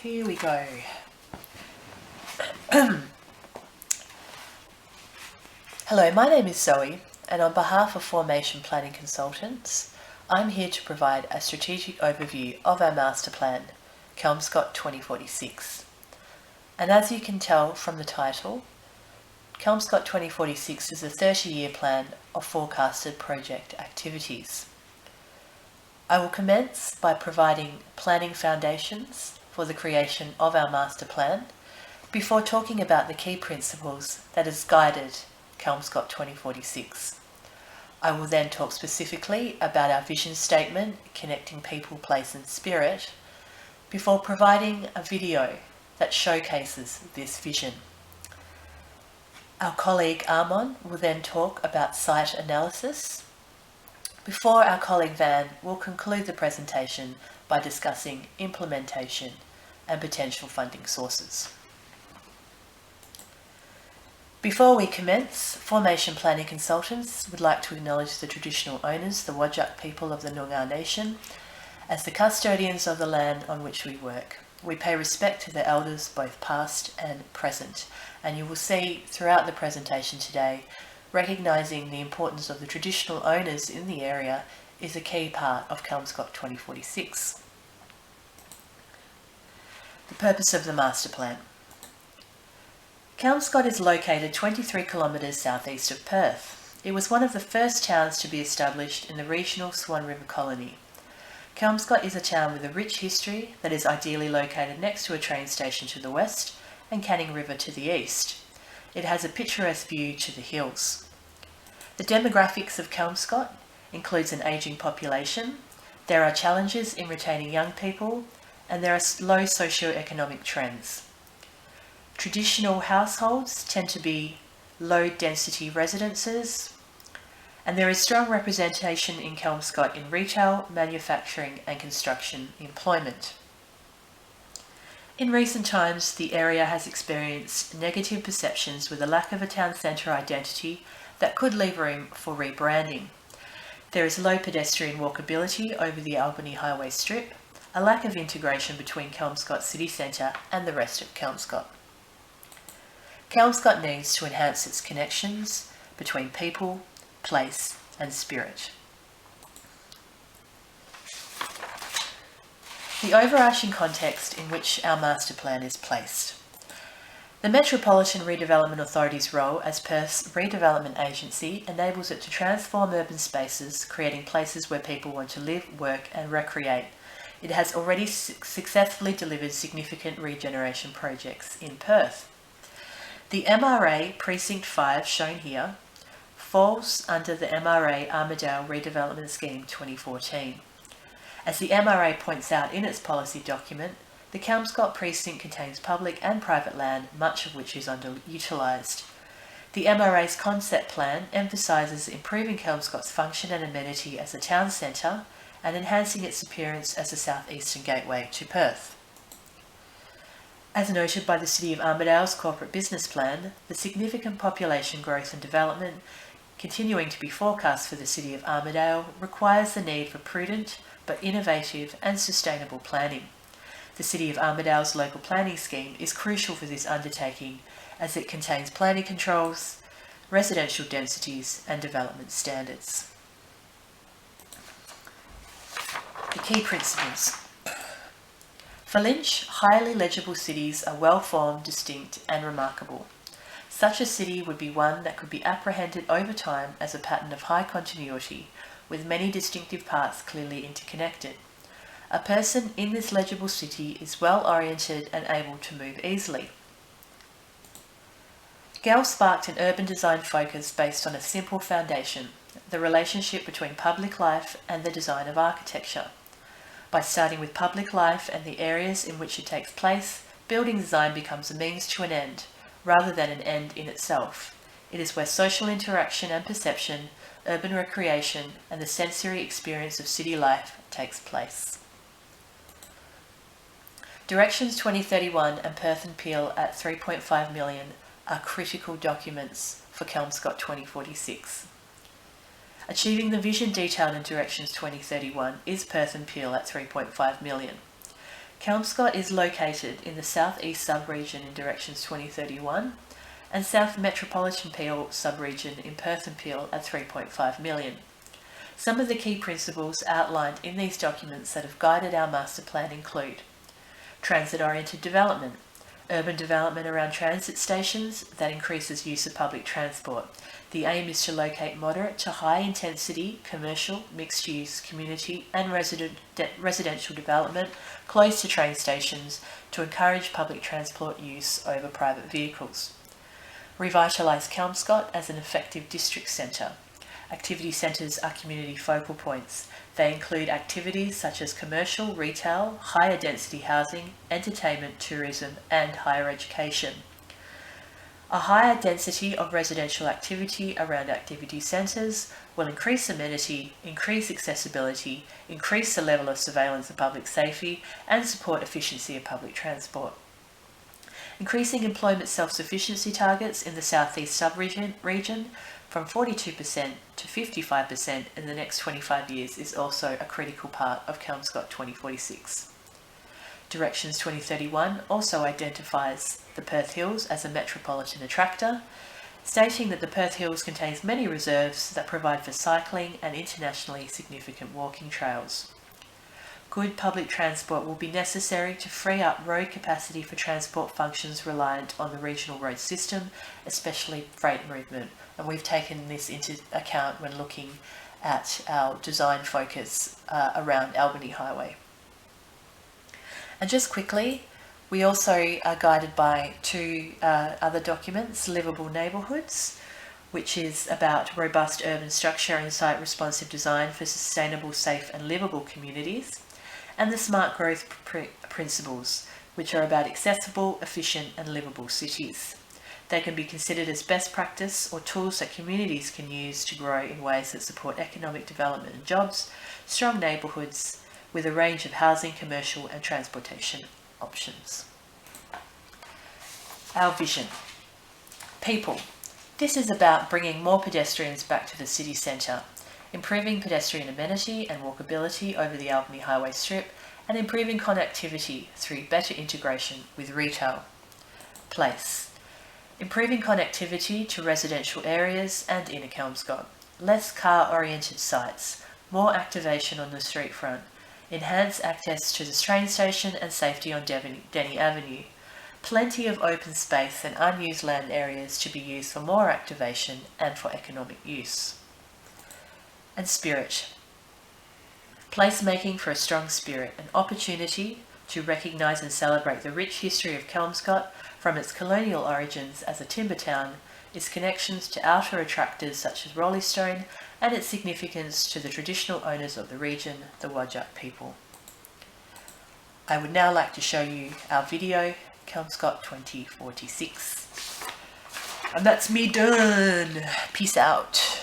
Here we go. Hello, my name is Zoe, and on behalf of Formation Planning Consultants, I'm here to provide a strategic overview of our master plan, Kelmscott 2046. And as you can tell from the title, Kelmscott 2046 is a 30-year plan of forecasted project activities. I will commence by providing planning foundations for the creation of our master plan before talking about the key principles that has guided Kelmscott 2046. I will then talk specifically about our vision statement, connecting people, place and spirit, before providing a video that showcases this vision. Our colleague Armon will then talk about site analysis, before our colleague Van will conclude the presentation by discussing implementation and potential funding sources. Before we commence, Formation Planning Consultants would like to acknowledge the traditional owners, the Whadjuk people of the Noongar Nation, as the custodians of the land on which we work. We pay respect to the elders, both past and present, and you will see throughout the presentation today, recognising the importance of the traditional owners in the area is a key part of Kelmscott 2046. The purpose of the master plan. Kelmscott is located 23 kilometres southeast of Perth. It was one of the first towns to be established in the regional Swan River colony. Kelmscott is a town with a rich history that is ideally located next to a train station to the west and Canning River to the east. It has a picturesque view to the hills. The demographics of Kelmscott includes an ageing population, there are challenges in retaining young people, and there are low socio-economic trends. Traditional households tend to be low-density residences, and there is strong representation in Kelmscott in retail, manufacturing and construction employment. In recent times, the area has experienced negative perceptions with a lack of a town centre identity that could leave room for rebranding. There is low pedestrian walkability over the Albany Highway Strip, a lack of integration between Kelmscott city centre and the rest of Kelmscott. Kelmscott needs to enhance its connections between people, place and spirit. The overarching context in which our master plan is placed. The Metropolitan Redevelopment Authority's role as Perth's redevelopment agency enables it to transform urban spaces, creating places where people want to live, work and recreate. It has already successfully delivered significant regeneration projects in Perth. The MRA Precinct 5, shown here, falls under the MRA Armidale Redevelopment Scheme 2014. As the MRA points out in its policy document, the Kelmscott precinct contains public and private land, much of which is underutilised. The MRA's concept plan emphasises improving Kelmscott's function and amenity as a town centre and enhancing its appearance as a southeastern gateway to Perth. As noted by the City of Armidale's corporate business plan, the significant population growth and development continuing to be forecast for the City of Armidale requires the need for prudent but innovative and sustainable planning. The City of Armidale's local planning scheme is crucial for this undertaking as it contains planning controls, residential densities and development standards. The key principles. For Lynch, highly legible cities are well-formed, distinct and remarkable. Such a city would be one that could be apprehended over time as a pattern of high continuity, with many distinctive parts clearly interconnected. A person in this legible city is well-oriented and able to move easily. Gale sparked an urban design focus based on a simple foundation, the relationship between public life and the design of architecture. By starting with public life and the areas in which it takes place, building design becomes a means to an end, rather than an end in itself. It is where social interaction and perception, urban recreation, and the sensory experience of city life takes place. Directions 2031 and Perth and Peel at 3.5 million are critical documents for Kelmscott 2046. Achieving the vision detailed in Directions 2031 is Perth and Peel at 3.5 million. Kelmscott is located in the southeast sub-region in directions 2031 and South Metropolitan Peel sub-region in Perth and Peel at 3.5 million. Some of the key principles outlined in these documents that have guided our master plan include transit-oriented development, urban development around transit stations that increases use of public transport. The aim is to locate moderate to high intensity commercial, mixed use, community and residential development close to train stations to encourage public transport use over private vehicles. Revitalise Kelmscott as an effective district centre. Activity centres are community focal points. They include activities such as commercial, retail, higher density housing, entertainment, tourism and higher education. A higher density of residential activity around activity centres will increase amenity, increase accessibility, increase the level of surveillance of public safety and support efficiency of public transport. Increasing employment self-sufficiency targets in the southeast sub-region from 42% to 55% in the next 25 years is also a critical part of Kelmscott 2046. Directions 2031 also identifies the Perth Hills as a metropolitan attractor, stating that the Perth Hills contains many reserves that provide for cycling and internationally significant walking trails. Good public transport will be necessary to free up road capacity for transport functions reliant on the regional road system, especially freight movement, and we've taken this into account when looking at our design focus around Albany Highway. And just quickly, we also are guided by two other documents, Livable Neighbourhoods, which is about robust urban structure and site responsive design for sustainable, safe and livable communities, and the Smart Growth Principles, which are about accessible, efficient and livable cities. They can be considered as best practice or tools that communities can use to grow in ways that support economic development and jobs, strong neighbourhoods, with a range of housing, commercial and transportation options. Our vision. People. This is about bringing more pedestrians back to the city centre, improving pedestrian amenity and walkability over the Albany Highway Strip, and improving connectivity through better integration with retail. Place. Improving connectivity to residential areas and inner Kelmscott. Less car-oriented sites, more activation on the street front, enhance access to the train station and safety on Denny Avenue. Plenty of open space and unused land areas to be used for more activation and for economic use. And spirit. Placemaking for a strong spirit, an opportunity to recognise and celebrate the rich history of Kelmscott from its colonial origins as a timber town, its connections to outer attractors such as Roleystone, and its significance to the traditional owners of the region, the Whadjuk people. I would now like to show you our video, Kelmscott 2046. And that's me done. Peace out.